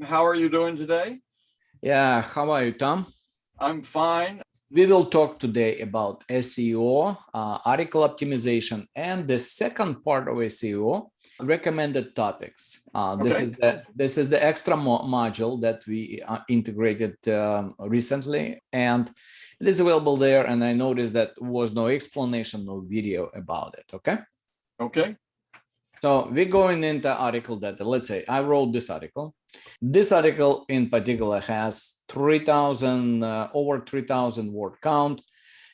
How are you doing today? Yeah, how are you, Tom? I'm fine. We will talk today about SEO, article optimization, and the second part of SEO, recommended topics. This Okay. is the extra module that we integrated recently, and it is available there. And I noticed that was no explanation, no video about it. Okay. Okay. So we're going into article data. Let's say I wrote this article. This article in particular has 3,000, over 3,000 word count.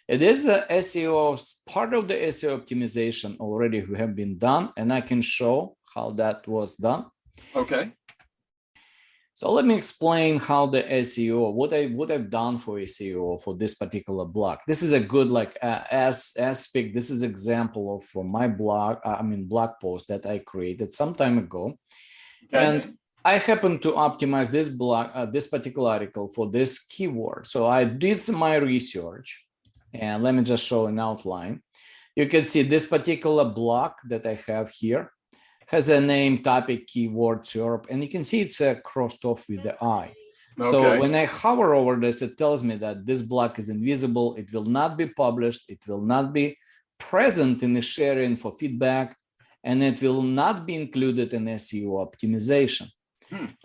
It is a SEO, part of the SEO optimization already have been done, and I can show how that was done. Okay. So let me explain how the SEO, what I've done for SEO for this particular blog. This is a good aspect. This is example of my blog. Blog post that I created some time ago, Okay. and I happen to optimize this blog, this particular article for this keyword. So I did my research, and let me just show an outline. You can see this particular block that I have here has a name, topic, keyword, SERP, and you can see it's crossed off with the I. So when I hover over this, it tells me that this block is invisible. It will not be published. It will not be present in the sharing for feedback, and it will not be included in SEO optimization.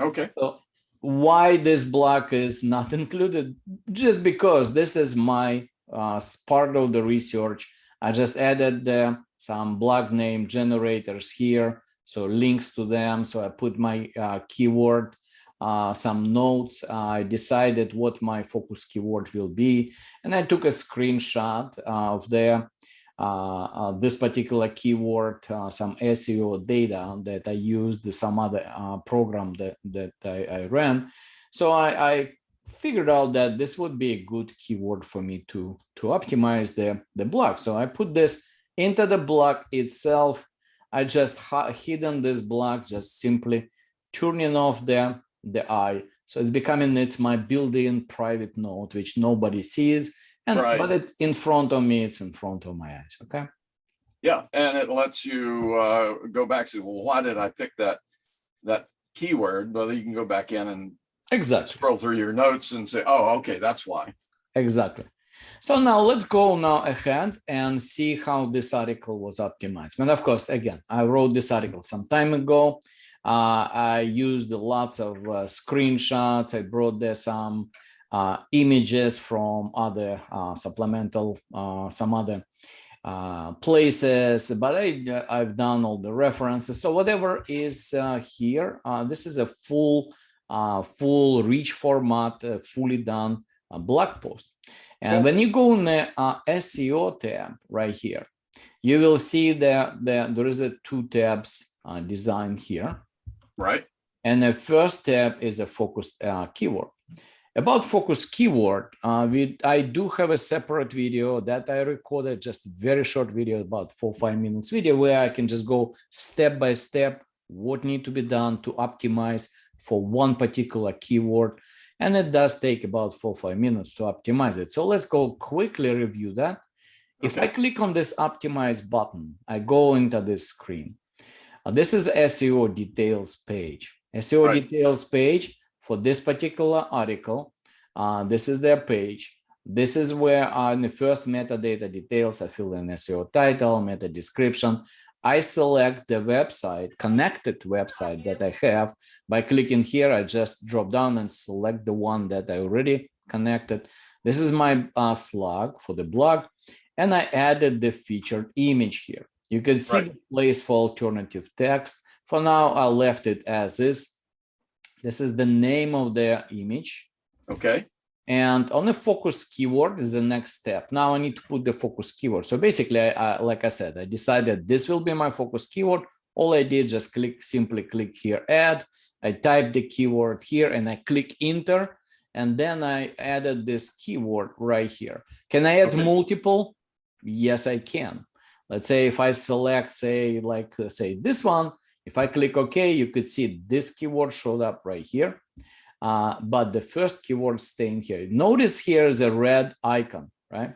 Okay. So why this block is not included? Just because this is my part of the research. I just added some blog name generators here, so links to them. So I put my keyword, some notes. I decided what my focus keyword will be, and I took a screenshot of this particular keyword, some SEO data that I used, some other program that I ran. So I figured out that this would be a good keyword for me to optimize the blog. So I put this into the blog itself. I just hidden this block, just simply turning off the I. So it's my built-in private node, which nobody sees. But it's in front of me, it's in front of my eyes. Okay. Yeah, and it lets you go back and say, well, why did I pick that keyword? Well, you can go back in and scroll through your notes and say, oh, okay, that's why. Exactly. So now let's go ahead and see how this article was optimized. And of course, again, I wrote this article some time ago. I used lots of screenshots. I brought there some images from other supplemental, some other places, but I've done all the references. So whatever is here, this is a full rich format, fully done blog post. And when you go in the SEO tab right here, you will see that there is a two tabs designed here. Right. And the first tab is a focused keyword. About focus keyword, I do have a separate video that I recorded, just a very short video, about 4 or 5 minutes video, where I can just go step by step what need to be done to optimize for one particular keyword. And it does take about 4 or 5 minutes to optimize it. So let's go quickly review that. If I click on this optimize button, I go into this screen. This is SEO details page. SEO details page for this particular article. This is their page. This is where in the first metadata details, I fill in SEO title, meta description. I select the website, connected website that I have. By clicking here, I just drop down and select the one that I already connected. This is my slug for the blog. And I added the featured image here. You can see the place for alternative text. For now, I left it as is. This is the name of the image. Okay. And on the focus keyword is the next step. Now I need to put the focus keyword. So basically, like I said, I decided this will be my focus keyword. All I did, just simply click here, add. I type the keyword here and I click enter. And then I added this keyword right here. Can I add multiple? Yes, I can. Let's say if I select, say this one, if I click OK, you could see this keyword showed up right here. But the first keyword staying here. Notice here is a red icon, right?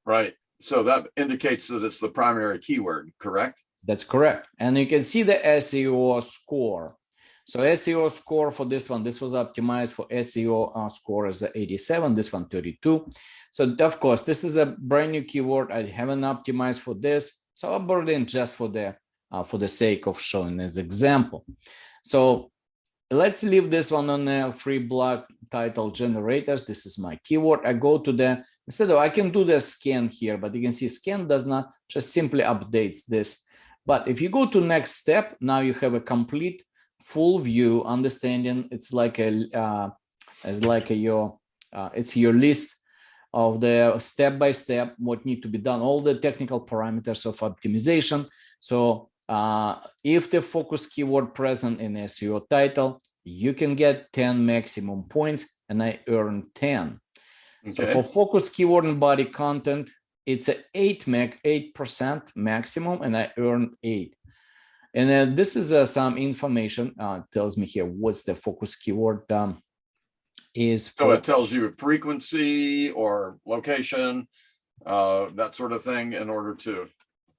Right. So that indicates that it's the primary keyword, correct? That's correct. And you can see the SEO score. So SEO score for this one, this was optimized for SEO score as 87, this one 32. So of course, this is a brand new keyword. I haven't optimized for this. So I brought in just for the sake of showing as example. So let's leave this one on the free blog title generators. This is my keyword. I go to the, instead of, I can do the scan here, but you can see scan does not, just simply updates this. But if you go to next step, now you have a complete full view understanding. It's like it's your list of the step by step what need to be done, all the technical parameters of optimization. So if the focus keyword present in SEO title, you can get 10 maximum points, and I earn 10. Okay. So for focus keyword and body content, it's a 8% maximum, and I earn 8. And then this is some information tells me here what's the focus keyword is. So it tells you frequency or location, that sort of thing, in order to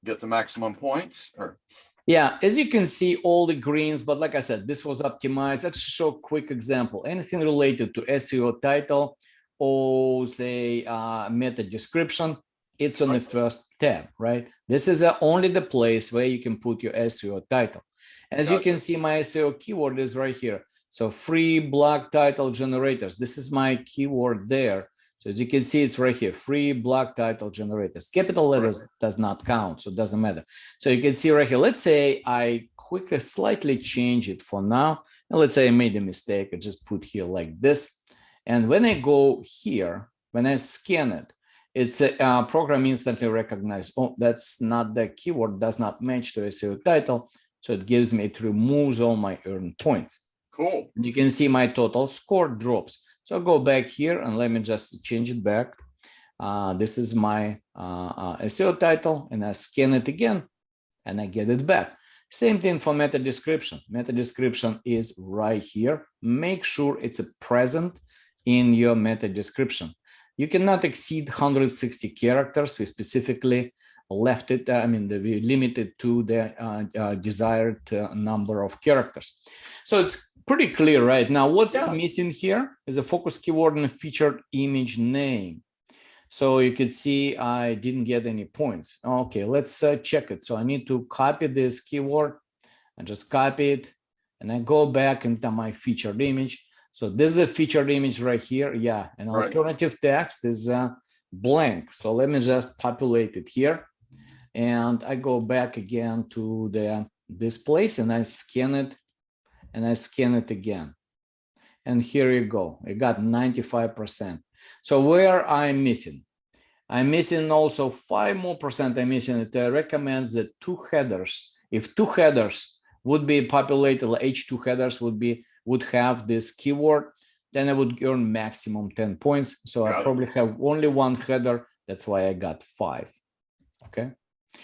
get the maximum points. Or yeah, as you can see, all the greens, but like I said, this was optimized. Let's show a quick example. Anything related to SEO title or say meta description, it's on the first tab, right? This is only the place where you can put your SEO title. As you can see, my SEO keyword is right here. So free blog title generators. This is my keyword there. So as you can see, it's right here, free blog title generators. Capital letters does not count, so it doesn't matter. So you can see right here, let's say I quickly slightly change it for now. And let's say I made a mistake. I just put here like this. And when I go here, when I scan it, it's a program instantly recognizes, oh, that's not the keyword, does not match to SEO title. So it gives me, it removes all my earned points. Cool. You can see my total score drops. So I'll go back here and let me just change it back. This is my SEO title, and I scan it again and I get it back. Same thing for meta description. Meta description is right here. Make sure it's present in your meta description. You cannot exceed 160 characters. We specifically left it, we limited to the desired number of characters. So it's pretty clear right now. What's missing here is a focus keyword and a featured image name. So you could see I didn't get any points. Okay, let's check it. So I need to copy this keyword. I just copy it and I go back into my featured image. So this is a featured image right here. Yeah, an alternative text is blank. So let me just populate it here. And I go back again to this place and I scan it and I scan it again. And here you go. I got 95%. So where I'm missing? I'm missing also 5% more. I'm missing it. I recommend that 2 headers. If 2 headers would be populated, H2 headers would have this keyword, then I would earn maximum 10 points. So I probably have only 1 header. That's why I got 5. Okay.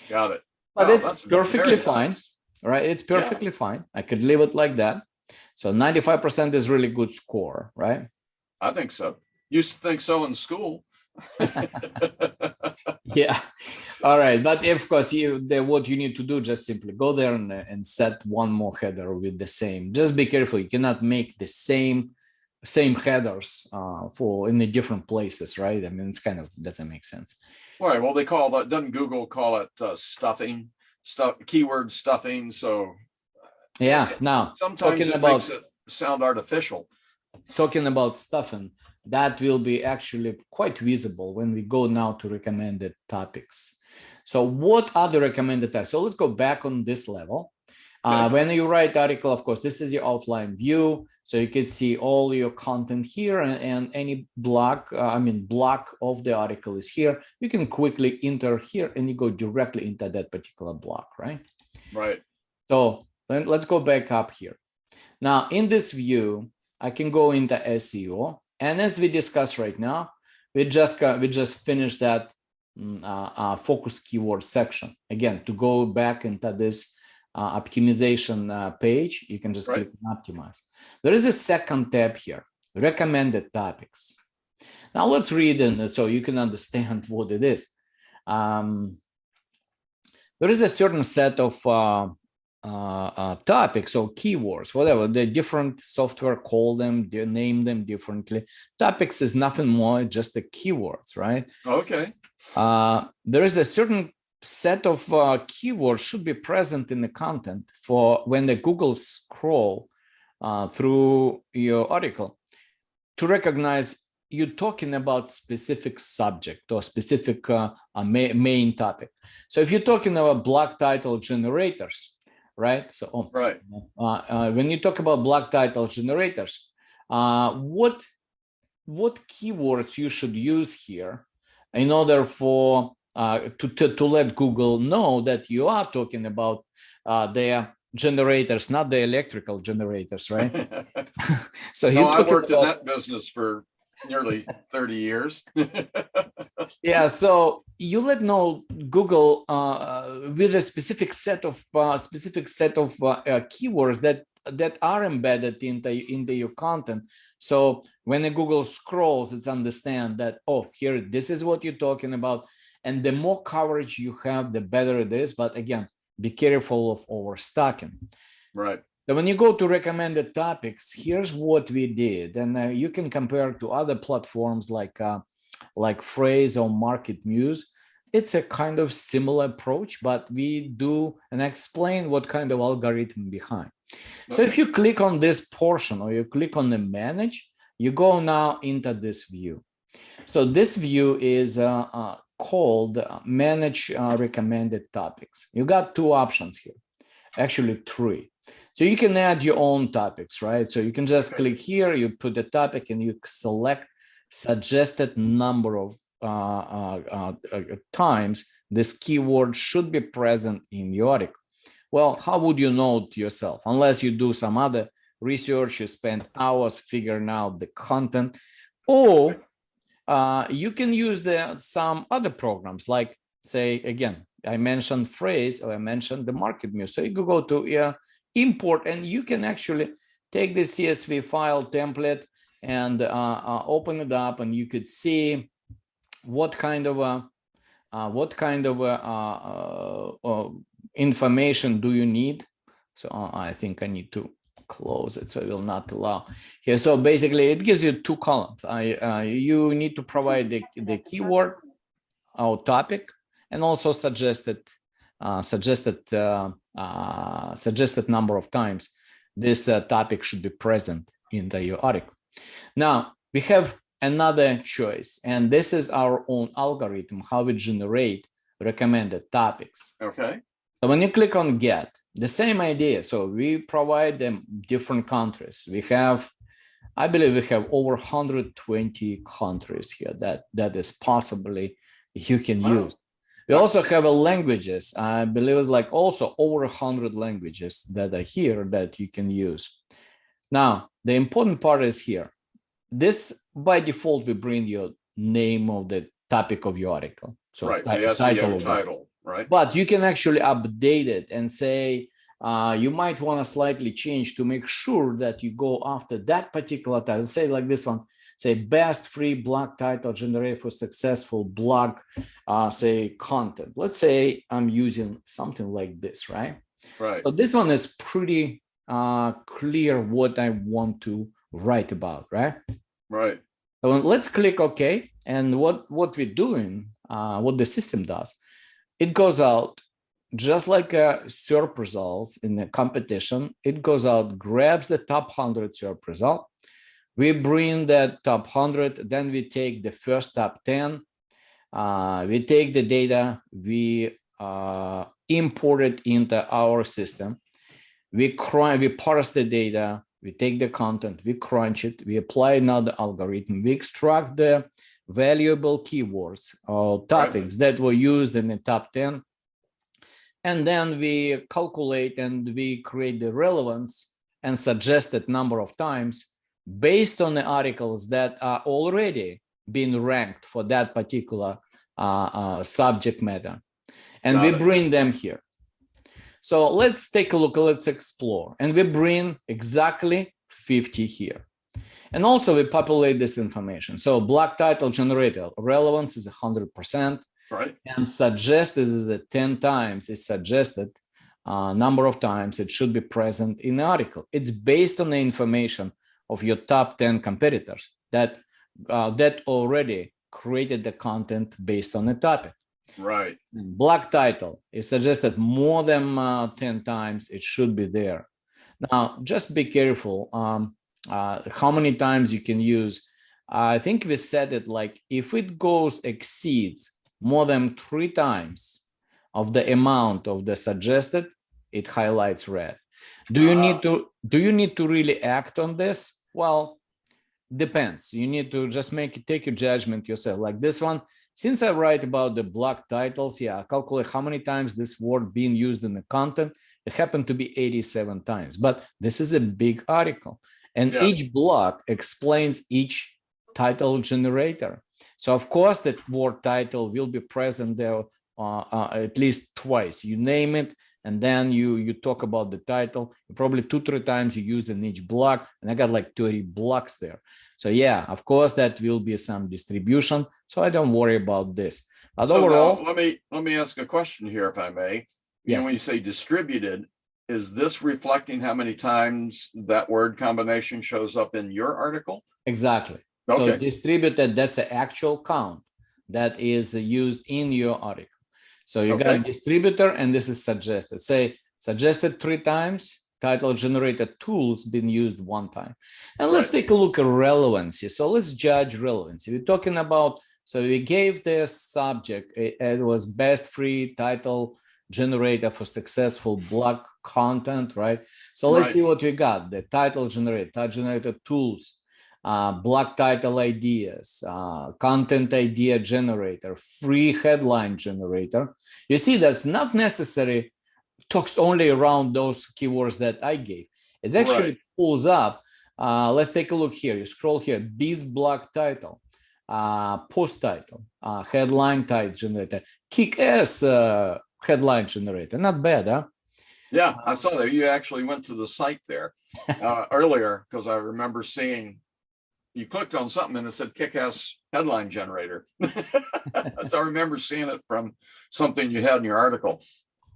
Got it. But it's perfectly fine, right? It's perfectly fine. I could leave it like that. So 95% is really good score, right? I think so. Used to think so in school. Yeah. All right. But of course, what you need to do, just simply go there and set 1 more header with the same. Just be careful. You cannot make the same headers in the different places, right? I mean, it's kind of doesn't make sense. Right. Well, they call that, doesn't Google call it stuffing, keyword stuffing? So yeah. Now, sometimes it makes it sound artificial. Talking about stuffing, that will be actually quite visible when we go now to recommended topics. So what are the recommended topics? So let's go back on this level. When you write article, of course, this is your outline view. So you can see all your content here and any block of the article is here. You can quickly enter here and you go directly into that particular block, right? Right. So then let's go back up here. Now in this view, I can go into SEO. And as we discussed right now, we just finished that focus keyword section. Again, to go back into this optimization page, you can just click on optimize. There is a second tab here, recommended topics. Now let's read it so you can understand what it is. There is a certain set of topics or keywords, whatever the different software call them, they name them differently. Topics is nothing more just the keywords, right? Okay. There is a certain set of keywords should be present in the content for when the Google scroll through your article to recognize you're talking about specific subject or specific main topic. So if you're talking about blog title generators, right? So right. When you talk about blog title generators, what keywords you should use here in order for to let Google know that you are talking about their generators, not the electrical generators, right? So no, I worked in that business for nearly 30 years. Yeah, so you let know Google with a specific set of keywords that are embedded into your content. So when a Google scrolls, it's understand that, oh, here, this is what you're talking about. And the more coverage you have, the better it is. But again, be careful of overstocking. Right. So when you go to recommended topics, here's what we did. And you can compare to other platforms like Phrase or Market Muse. It's a kind of similar approach, but we do and explain what kind of algorithm behind. Okay. So if you click on this portion or you click on the manage, you go now into this view. So this view is called manage recommended topics. You got two options here, actually three. So you can add your own topics, right? So you can just click here, you put the topic and you select suggested number of times this keyword should be present in your article. Well, how would you know it yourself? Unless you do some other research, you spend hours figuring out the content, or you can use some other programs like, say, again, I mentioned Phrase or I mentioned the Market Muse. So you can go to import and you can actually take the CSV file template and open it up, and you could see what kind of information do you need. So I think I need to close it so it will not allow here. So basically it gives you two columns. You need to provide the keyword or topic and also suggested number of times this topic should be present in your article. Now we have another choice, and this is our own algorithm, how we generate recommended topics. Okay. So when you click on get, the same idea. So we provide them different countries. We have, I believe we have over 120 countries here that is possibly you can use. We also have languages. I believe it's like also over 100 languages that are here that you can use. Now, the important part is here. This by default will bring your name of the topic of your article. So right, the SEO title, right? But you can actually update it and say you might want to slightly change to make sure that you go after that particular title. Say like this one, say best free blog title generated for successful blog, say content. Let's say I'm using something like this, right? Right. So this one is pretty clear what I want to write about, right? Right. So let's click OK. And what we're doing, what the system does, it goes out just like a SERP results in the competition. It goes out, grabs the top 100 SERP result. We bring that top 100, then we take the first top 10. We take the data, we import it into our system. We parse the data, we take the content, we crunch it, we apply another algorithm, we extract the valuable keywords or topics that were used in the top 10. And then we calculate and we create the relevance and suggested number of times based on the articles that are already being ranked for that particular subject matter. And we bring them here. So let's take a look, let's explore. And we bring exactly 50 here. And also we populate this information. So blog title generator, relevance is 100%. Right. And suggested is 10 times is suggested number of times it should be present in the article. It's based on the information of your top 10 competitors that already created the content based on the topic. Right. Blog title is suggested more than 10 times. It should be there. Now, just be careful how many times you can use. I think we said it like if it exceeds more than 3 times of the amount of the suggested, it highlights red. Do you need to really act on this? Well, depends. You need to just take your judgment yourself. Like this one, since I write about the blog titles, I calculate how many times this word being used in the content. It happened to be 87 times, but this is a big article, and each block explains each title generator. So of course that word title will be present there at least twice. You name it, and then you talk about the title. Probably 2-3 times you use in each block, and I got like 30 blocks there. So of course that will be some distribution. So I don't worry about this. But so overall, now, let me ask a question here, if I may. You know, when you say distributed, is this reflecting how many times that word combination shows up in your article? Exactly. Okay. So distributed, that's an actual count that is used in your article. So you got a distributor, and this is suggested. Say suggested 3 times, title generator tools been used 1 time. And let's take a look at relevancy. So let's judge relevancy. We're talking about, so we gave this subject, it was best free title generator for successful blog content, right? So let's see what we got. The title generator tools, blog title ideas, content idea generator, free headline generator. You see, that's not necessary, talks only around those keywords that I gave. It actually pulls up. Let's take a look here. You scroll here, Biz blog title, post title, headline title generator, kick-ass headline generator. Not bad, huh? Yeah, I saw that. You actually went to the site there earlier, because I remember seeing you clicked on something and it said kick-ass headline generator. So I remember seeing it from something you had in your article.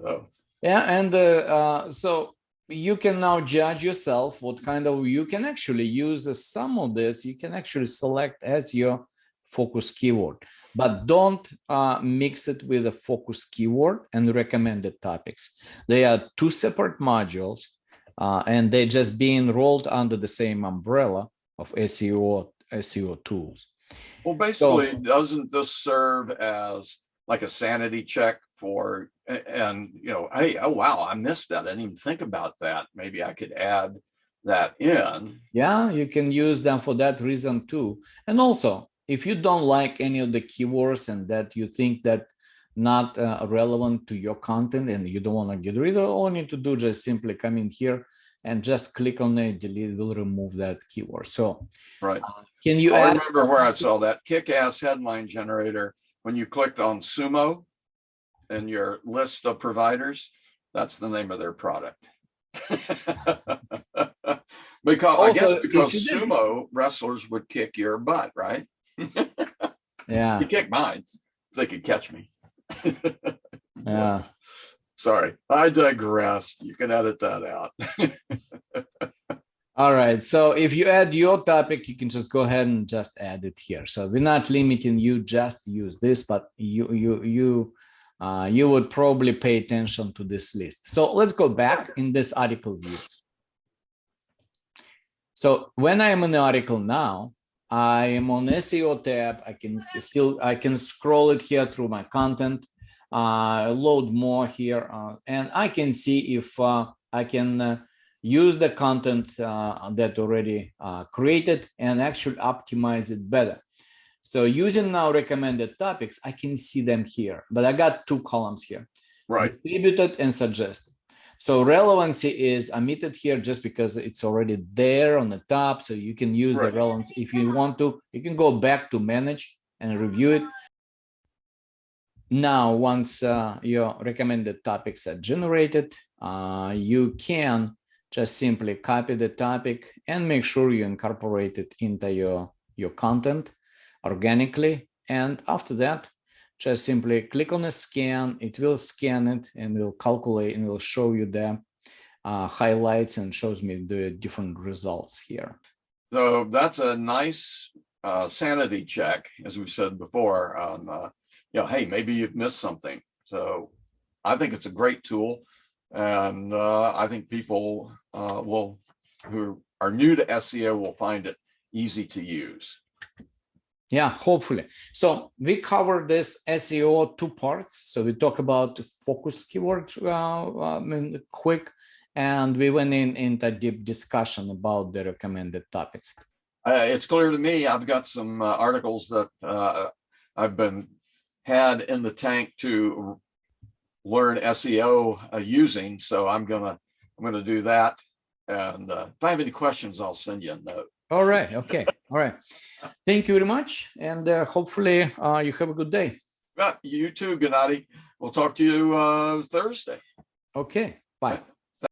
So. Yeah, and so you can now judge yourself what kind of, you can actually use some of this, you can actually select as your focus keyword, but don't mix it with a focus keyword and recommended topics. They are 2 separate modules, and they're just being rolled under the same umbrella of SEO tools. Well, basically, doesn't this serve as like a sanity check for, and hey, oh wow, I missed that. I didn't even think about that. Maybe I could add that in. Yeah, you can use them for that reason too. And also, if you don't like any of the keywords and that you think that not relevant to your content and you don't want to get rid of, all you need to do just simply come in here and just click on it, delete, it will remove that keyword. So can you I remember where I saw that kick-ass headline generator. When you clicked on Sumo in your list of providers, that's the name of their product. because sumo wrestlers would kick your butt, right? Yeah. You kick mine if they could catch me. Yeah. Sorry, I digress. You can edit that out. All right. So if you add your topic, you can just go ahead and just add it here. So we're not limiting you just use this, but you would probably pay attention to this list. So let's go back in this article view. So when I am in the article now, I am on SEO tab. I can scroll it here through my content, load more here, and I can see if I can use the content that already created and actually optimize it better. So using now recommended topics, I can see them here, but I got 2 columns here, distributed and suggested. So relevancy is omitted here just because it's already there on the top. So you can use the relevance. If you want to, you can go back to manage and review it. Now, once your recommended topics are generated, you can just simply copy the topic and make sure you incorporate it into your content organically. And after that, just simply click on a scan. It will scan it and will calculate and will show you the highlights and shows me the different results here. So that's a nice sanity check, as we said before, on, hey, maybe you've missed something. So I think it's a great tool. And I think people who are new to SEO will find it easy to use. Yeah, hopefully. So we covered this SEO 2 parts. So we talk about focus keyword quick, and we went into deep discussion about the recommended topics. It's clear to me, I've got some articles that I've had in the tank to learn SEO using. So I'm gonna do that. And if I have any questions, I'll send you a note. All right. Okay. All right. Thank you very much. And hopefully you have a good day. You too, Gennady. We'll talk to you Thursday. Okay. Bye.